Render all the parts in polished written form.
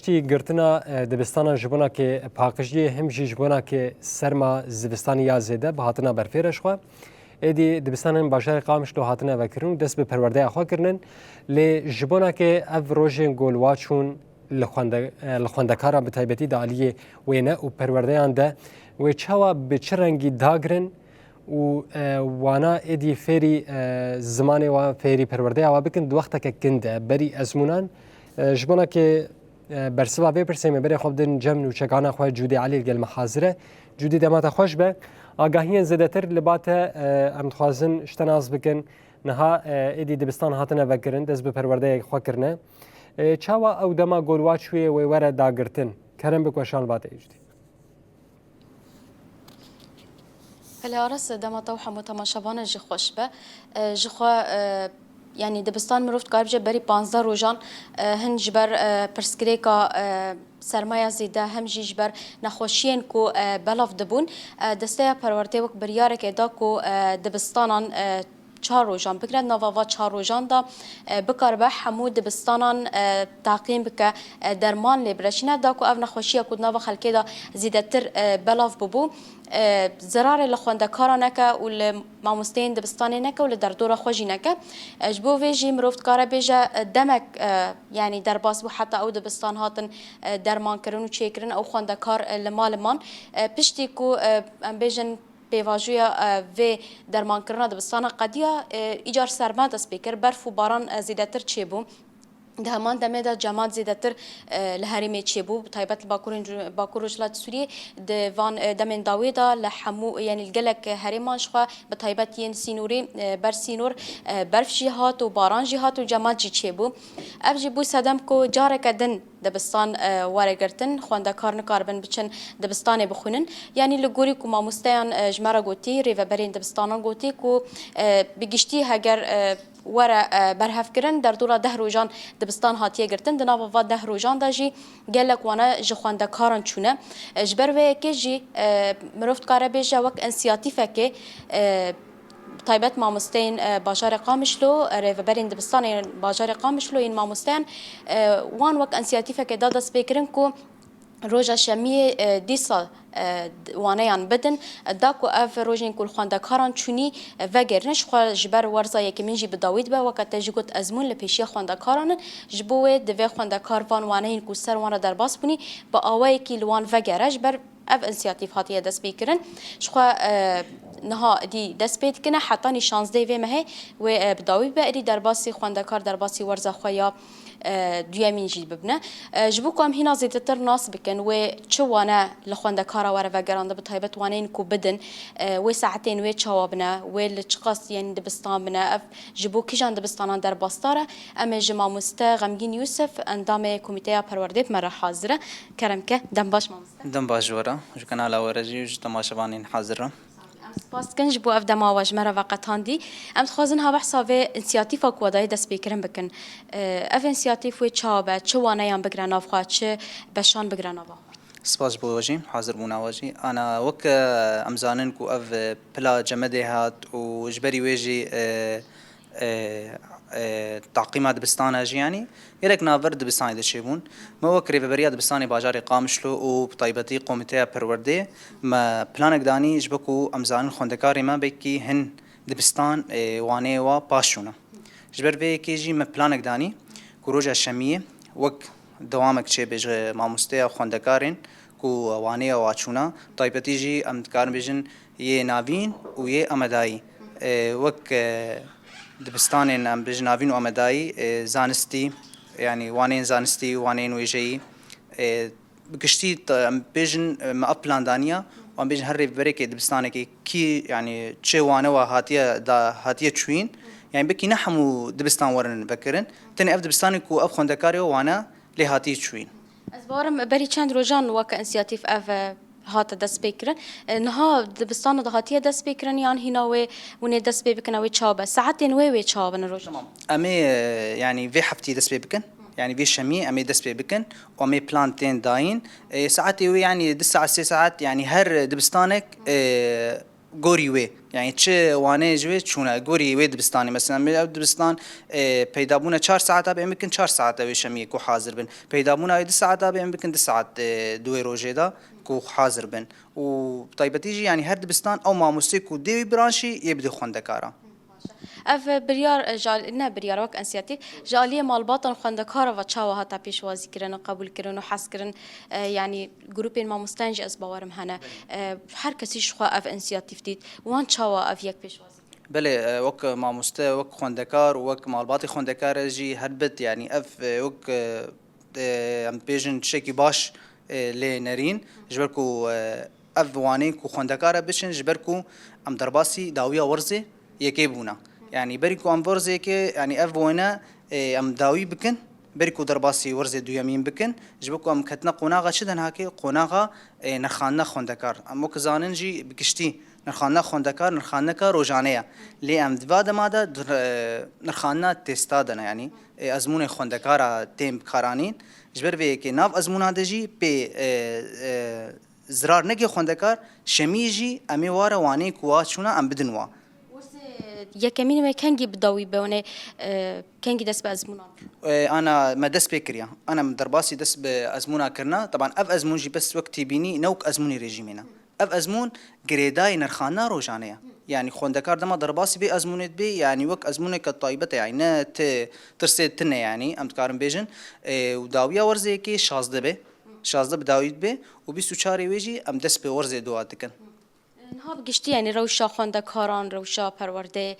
پشتی گرتنا دبستان جبونا که پاکشی همجی جبونا که سرما زوستانی یا زیده به هاتنا برفیرش خوا ادی دبستان باشار قامش دو هاتنا وکرون دست به پرورده اخوا کرنن لی جبونا که اف روژن گلواچون لخوندکارا به تایبتی دالیه وینه و پرورده آنده و چاوا به چرنگی داگرن و وانا ادی فری زمانی و فری پرورده و بکن دو وقت که کنده بری ازمونان جبونا که برسوا بپرسیم بری خوب دن جمع و چگانه خواه جودی علی گل محاضره جودی دمات خوش به آگاهی زدتر لبات ام خوازن اشتناز بکن نها ادی دبستان هاتنه وکرن دست به پرورده خواه کرنه چاوا او دما گلواچوی و وره داگرتن کرم بکوشان باته ایجدی الهارس دما توحى متماشبانه جي خوش به جخوا يعني دبستان مروفت قاربجه بري 15 روجان هن جبر پرسکریکا سرمایه زیده هم جبر نخوشین کو بلاف دبون دسته پرورده وک بریاره که دا کو دبستانان 4 روزان بگرد نواوا 4 روزان دا بکار به حمود دبستانان تعقیم بک درمان لبرشینه دا کو او نخوشیه کو نوا خلکی دا زیدتر بلاف ببو زرار لخوندکارا نکه و ماموستین دبستانی نکه و لدردور خوشی نکه جبو ویجی مروفت کاره بیجه دمک یعنی در باس بو حتی او دبستان هاتن درمان کرن و چه کرن او خوندکار لمالمان پشتی کو بیجن پیواژویا و درمان کردن دبستان قدیا ایجار سرما دست بکر برف و باران زیادتر چه بو ده همان دمه دا جماعت زیادتر لهرمی چه بو تایبت باکور رجلات سوریه ده وان دمن داوی دا لحمو یعنی الجلک هرمانش خوا به تایبت ین سینوری بر سینور برف جهات و باران جهات و جماعت جی چه بو اف جی بو صدم کو جاره کدن دبستان وارگرتن خواندکار نکاربن بچن دبستان بخونن یعنی لگوری کو ماموستیان جمره گوتی ریوبرین دبستانان گوتی کو بگشتی هگر ورا برهف کرن در دوره 10 روزان دبستان هاتیه گرتن دنا و 10 روزان داجی گلک وانا جخواندکاران چونه جبر و که جی مروفت کاره بیجه وک انسیاتیفه که تایبت ماموستین بازار قامشلو ریوبرین دبستان بازار قامشلو این ماموستین وان وک انسیاتیفه که دادست بکرن کو روژا شمی دیسا وانیان بدن داکو اف روژین کل خواندکاران چونی وگرنش خواه جبر ورزایی که من جی بداوید به وقت جگوت ازمون لپیشی خواندکاران جبوه دوی خواندکار وانیان کو سر وانا در باس بونی با آوایی که لوان وگرش بر اف انسیاتیف هاتیه دست بیکرن شخوا نها دی دست بید کنه حتی نیشانز دیوی مهی و بداوید به اری در باسی خواندکار در باسی ورزا خواه دویمین جید ببنه جبو که هم هینا زیدتر ناس بکن و چه وانه لخواندکارا وره وگرانده بطایبت وانه این کو بدن و ساعتین و چوابنه و لچقاس یعنی دبستان بنه اف جبو کجان دبستانان در باستاره اما جماموسته غمگین یوسف اندام کمیته پرورده بمره حاضره کرم که دم باش ماموسته دم باش ورا جو كان على ورجي وج تماشبانين حاضرة سپاس کنج بو اف دما واجمره وقتان دی ام خوازن ها بحثا و انسیاتیفا کوادای دست بکرن بکن اف انسیاتیف و چابه چه وانیان بگرن آفخوا چه بشان بگرن آفخوا سپاس بو واجي حاضر بونا واجي انا وك امزانن كو اف بلا جمدي هات وجبري ويجي تعقيمات دبستان هاجي يعني يلك نافر دبستان دشيبون ما وكري ببريا دبستاني باجاري قامشلو وبطيبتي قومتها پروردي ما بلانك داني جبكو امزان خوندكاري ما بكي هن دبستان واني وا باشونا جبر في كيجي ما بلانك داني كروجا الشمية وك دوامك شي بيج ماموستيا خوندكارين كو واني واتشونا طيبتي جي امتكار بيجن يه نافين ويه امداي وك دبستان ام بجنافين وامداي زانستي يعني وانين زانستي وانين ويجي بكشتي بيجن ما بلان دانيا وام بيجن هري بريك دبستانك كي يعني تشي وانا وهاتيه دا هاتيه تشوين يعني بكي نحمو دبستان ورن بكرن تاني اف دبستانك و اف خوندكاريو وانا لي هاتيه تشوين ازبارم بري چند روزان وك انسياتيف اف هات دست بکرن نها دبستان دهاتیه دست بکرن یان هنا و نه دست بکنه و چابه ساعتين و چابه نروج تمام امي يعني في حفتي دست بكن يعني في شمي امي دست بكن وامي بلانتين داين ساعتي يعني 9 ساعات يعني هر دبستانك گوری وی یعنی چه وانه جوی چونه گوری وی دبستانی مثلا می دبستان پیدا بونه 4 ساعت به امکان 4 ساعت وی شمی کو حاضر بن پیدا بونه 2 ساعت به امکان 2 ساعت دوی روزه دا کو حاضر بن و طيبتيجي يعني هر دبستان او ماموسي کو دی برانشي يبدو خوندکارا اف بريار جال نه بريار وك انسياتي جاليه مالباتن خوندكار و چاوا هتا پیشوازی کردن و قبول کردن و حس کردن يعني جروبين ما مستنج از باورم هنا هر کسی شخوا اف انسياتيف دید وان چاوا اف یک پیشوازی بله وك ماموسته وك خوندکار وك مالباطي خوندکار جي هربت يعني اف وك ام بيجن شكي باش لي نرين جبركو اف واني کو خوندکار بشن جبركو ام درباسي داويه ورزه يكيبونا يعني بريكو ام ورزه كي يعني اف وينا ام داوي بكن بريكو درباسي ورزه دو يمين بكن جبكو ام كتنا قناغه شدن هاكي قناغه نرخانه خوندکار ام كزانن جي بكشتي نرخانه خوندکار نرخانه کا روزانه لي ام دواده ماده نرخانه تستادنا يعني ازمون خوندکار تيم خارانين جبر وی که ناو ازمون دجی به زرار نگی خوندکار شمیجی امی واره وانی کوا چونه ام بدنوا یکمین ما کنگی بداوی بونه کنگی دست به ازمونا انا ما دست بكريا انا مدرباسي دست بازمونا كرنا طبعا اف ازمون جي بس وقت بيني نوك ازموني ريجيمينا اف ازمون جريداي نرخانا روجانيه يعني خوندکار دما درباسي بي ازمونت بي يعني وك ازمونك الطيبه يعني ترسيد تنه يعني ام تكارم بيجن وداويه ورزه كي شازده به شازده بداويد به و 24 ويجي ام دست به ورزه دواتكن نها بگشتی یعنی روشا خوندکاران روشا پرورده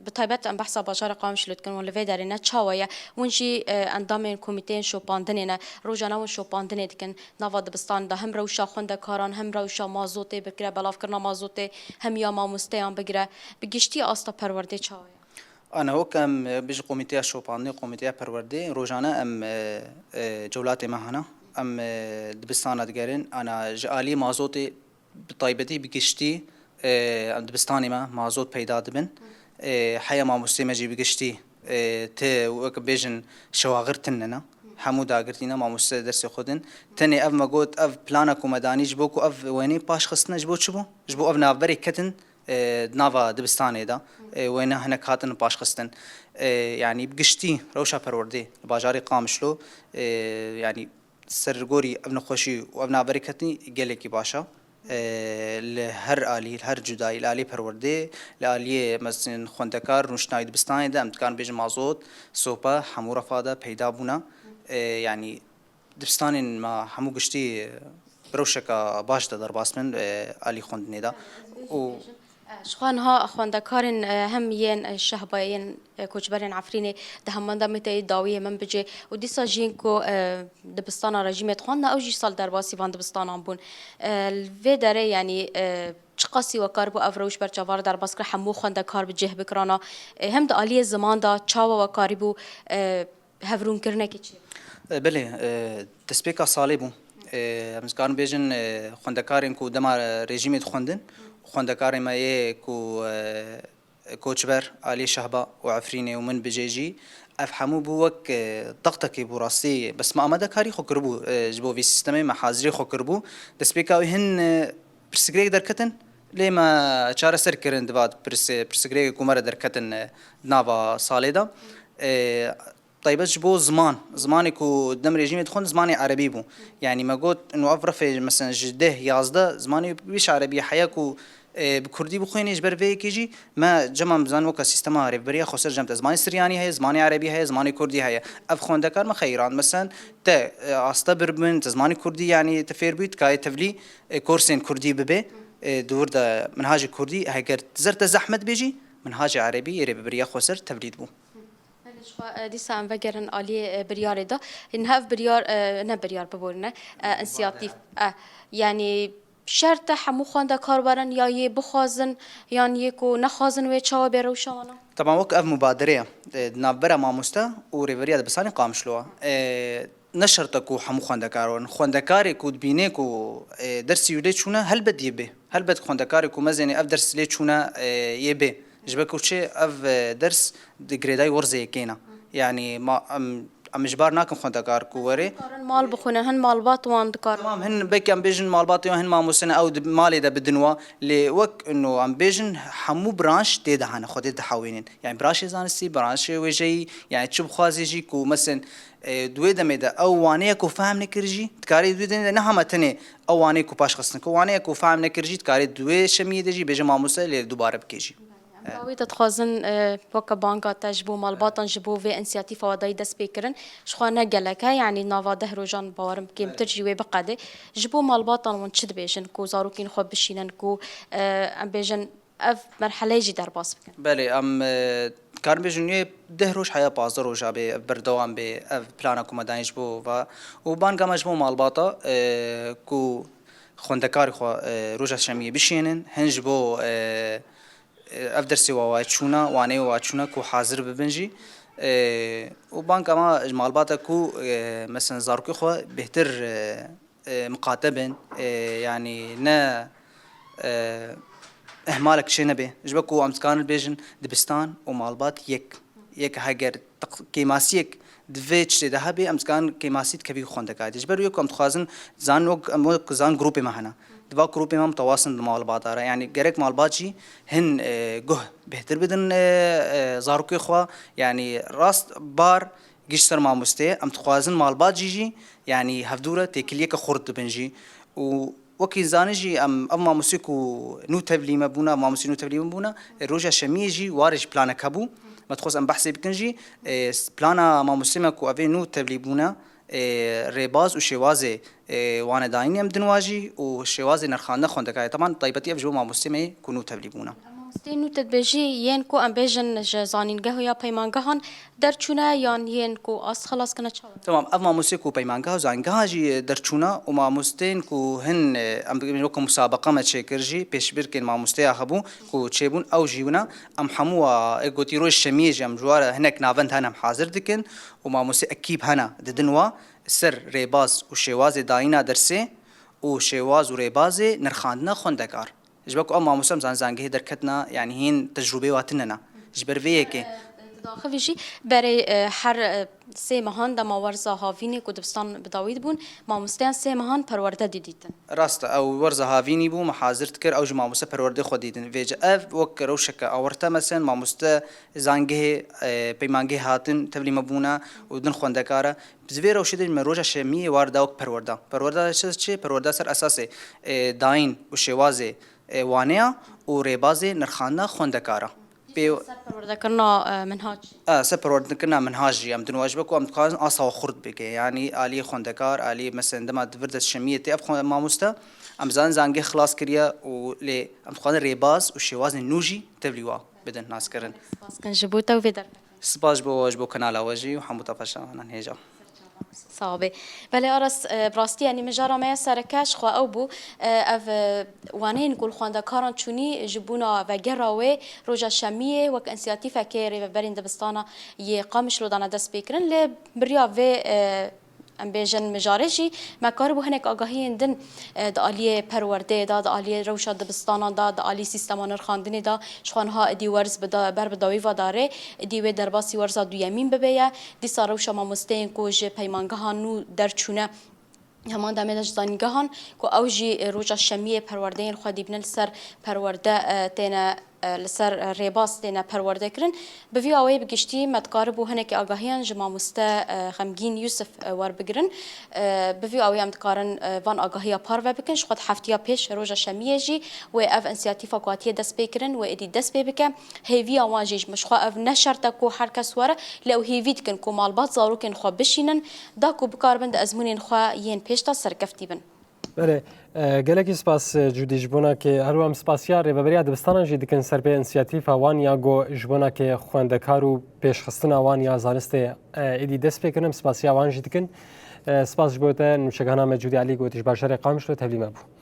بطیبت ام بحثا باجار قام شلوت کن ولوی داره نه چاویا ونجی اندام کمیته شوپاندنه نه روزانه ون شوپاندنه دکن نواد بستان ده هم روشا خوندکاران هم روشا مازوته بگیره بلاف کرنا مازوته هم یا ماموستیان بگیره بگشتی آستا پرورده چاویا انا وكم بيجي كوميتيه شوباني كوميتيه پرورده روزانه ام جولات مهنا ام دبستان دگرن انا جالي مازوتي بطيبتي بقشتي دبستاني ما مازوت پیدا دبن حيا ما مستمجي بقشتي ت وك بيجن شواغرتننا حمود اگرتینا ما مست درس خودن تنی اف مگوت اف پلانا کومدانی جبو کو اف وینی پاش خصنا جبو چبو جبو اف نافبری کتن نافا دبستاني دا وين هناك هاتن باش خستن يعني بقشتي روشا پروردي باجاري قامشلو يعني سرگوري ابن خوشي وابن بركتني قالكي باشا لهر آلی هر جدایی لالی پرورده لالی مثلا خوندکار نشناید بستانی ده امتکان بیش مازود سوپا همو رفاده پیدا بونا يعني دبستان ما همو گشتی بروشکا باش ده در باسمن آلی خوندنی ده و شخوان ها خوندکارن هم ین شهباین کوچبرین عفرینه ده هم منده متای داویه من بجه و دیسا جین کو دبستان رژیمت خوانده او جی سال در باسی وان دبستان بون و داره یعنی چقاسی و کار بو افروش بر چوار در باس کر همو خوندکار بجه بکرانا هم ده آلی زمان دا چاوا و کاری بو هفرون کرنه که چی؟ بله تسبیکا سالی بو همزکارن بیجن خوندکارن کو دما رژیمت خوندن خوندکار ما يكو كوتشبر علي شهبة وعفريني ومن بجيجي افهموا بوك ضغطك براسي بس ما امدا كاري خكربو جبو في سيستمي ما حاضري خكربو دسبيكا هن برسغريك دركتن لما چاره سر کرن دباد برسغريك كومر دركتن نافا صاليدا طيب جبو زماني كو دم ريجيم تخون زماني عربي بو يعني ما قلت انه افرف مثلا جده يازده زماني بيش عربي حياكو بكردي بخوينيش برفي كيجي ما جمع مزان وكا سيستم عربي بريا خسر جمت زماني سرياني هي زماني عربي هي زماني كردي هي اف خوندكار ما خيران مثلا تا استبر بن زماني كردي يعني تفير بيت كاي تفلي كورسين كردي ببي دور دا منهاج كردي هاجر زرت زحمت بيجي منهاج عربي يري بريا خسر تفليد بو دیسا ام وگرن آلی بریار دا این هف بریار نه بریار ببورنه انسیاتیف یعنی شرط همو خوانده کار برن یا یه بخوازن یا یکو نخوازن و چاو برو شوانا طبعا وقت اف مبادره نابرا ماموستا و ريفريا بساني قامشلوا نشرتكو حمو خوندكارون خوندكاري كود بينيكو درسي يدي چونه هل بد يبه هل بد خوندكاري كو مزني اف درس لي چونه يبه جبكو شيء اف درس دغريداي ورزه كينا يعني ما ام اجبار ناکن خوندکار کو وره کارن مال بخونه هن مالبات وان دکار تمام هن بكم بيجن مالباطي هن ماموسنا او مالي ده بدنوا لوك انه ام بيجن حمو برانش تيدا هنا خدي تحوينين يعني برانش زانستي برانش وجي يعني تشوف خوازي جي كو مثلا دوي دمدا او وانيه كو فهم نكرجي تكاري دوي دمدا نهما تني او وانيه كو باش خصن كو وانيه كو فهم نكرجي تكاري دوي شميه دجي بيجي ماموسه لدوباره بكيجي باوی تخوازن وک بانکا تجبو مالباتن جبو و انسیاتیف و دای دست بکرن شخوانه گلکه یعنی نواده روزان باورم کم ترجیوی بقده جبو مالباتن ون چد بیشن کو زاروکین خوب بشینن کو ام بیشن اف مرحله جی در باس بکن بله ام كان بيجني دهروش حياة بازر وجابي بردوام بي بلانا كوما دانيش بو وبان قامش بو مالباطا كو خوندكاري خو روجا شمية بشينن هنج بو افدرسي وواچونا واني وواچونا كو حاضر ببنجي وبان كما مالباطا كو مثلا زاركو خو بهتر مقاتبن يعني نا اهمالك شي نبي جبكو امسكان البيجن دبستان ومالبات يك هاجر كيماسيك دفيتش ذهبي امسكان كيماسيت كبي خوندك عادي جبر يكم تخازن زان جروب ما هنا دبا جروب ما متواصل مالبات يعني جريك مالباتشي هن جه بهتر بدن زاروكي خوا يعني راست بار جيش سر ما مستي ام تخازن مالبات جيجي يعني هفدوره تكليك خرد بنجي و وكي زانجي اما موسيقو نو تبليمه بونا ما موسيقو نو تبليمه بونا روجا شميجي وارج بلانا كابو ما تخص ام بحثي بكنجي بلانا ما موسيقو افي نو تبليبونا ريباز وشوازي وانا دايني ام دنواجي وشوازي نرخانه خوندكاي طبعا طيبتي افجو ما موسيقو كونو تبليبونا ستینو تدبیجی ین کو ام بیجن جزانینگه یا پیمانگهان در چونه یان ین کو آس خلاص کنه چاو تمام اما موسيقى بيمانغا زانغا جي درچونا وما مستين كو هن ام بيكو مسابقه ما تشكرجي بيش بيركن ما مستيا خبو كو تشيبون او جيونا ام حموا ايغوتيرو الشميج ام جوار هناك نافنت هنا حاضر دكن وما موسي اكيب هنا ددنوا سر ريباز وشواز داينا درسي وشواز وريبازي نرخاندنا خوندكار جبكو اما موسم زانغي دركتنا يعني هين تجربه واتننا جبر فيكي داخل جی برای هر سه ماهان دم ورزا هاوینی که دبستان بداوید بون ما مستن سه ماهان پرورده دیدن راست او ورزه هاوینی بو محاضر تکر او جما مست پرورده خود دیدن ویج اف وک روشک اورتا مثلا ما مست زانگه پیمانگه هاتن تبلیم بونا ودن خوندکاره بزوی روشید من روجا شمی واردا وک پرورده چه پرورده سر اساس داین و شوازه وانیا و ریبازه نرخانه خوندکاره پرورده کرنا منهاج سپرورد كنا منهاجي ام دنواجبك وام تقازن اصا خرد بك يعني الي خوندكار الي مثلا دما دفرد الشميه تي اب ما مستا ام زانغي خلاص كريا ولي ام تقازن ريباز وشواز نوجي تبليوا بدن ناس كرن باس كان جبوتا وفيدر سباش بو كنال وجي وحموتا فشا انا هيجا صعبه بله ارس براستي يعني مجارا ما سركاش خو او بو اف وانين نقول خواندا كاران چوني جبونا وگراوي روجا شميه وك انسياتيفا كيري برين دبستانا يقامش لو دانا دس بكرن ل بريا و ام بیژن مجارشی مکار بو هنک آگاهی دن دالی پرورده دالی روشا دبستان دالی سیستمان خواندنی دا شخانها ادی ورز بر بداوی و داره ادی و درباسی ورز دویمین ببیه دی ساروشا ما مستین کوج پیمانگاه نو درچونه همان دامه زانگاهان کو اوجی روجا شمیه پروردهین خودی بنل سر پرورده تینا لسر ریباس تینا پرورده کرن بوی آوی بگشتی متقارب و هنک آگاهیان جما مستا غمگین یوسف ور بگرن بوی آوی هم تقارن وان آگاهیا پار و بکنش خود هفتیا پیش روجا شمیه جی و اف انسیاتیفا قاطیه دست بکرن و ادی دست بکن هیوی آواجیش مشخوا اف نشرتا کو هر کس وره لو هیوید کن کو مالبات زاروکن خو بشینن دا کو بکاربند ازمونین خو ین پیشتا سرکفتی بن بله گلکی سپاس جودی جبونا که هر وام سپاسیا ریبریا دبستان جی دکن سر به انسیاتیف وان یا گو جبونا که خوندکارو پیش خستن وان یا زانست ایدی دست بکنم سپاسیا وان جی دکن سپاس جبوته نوشگانا مجودی علی گوتیش باشر قامش رو تبلیم ابو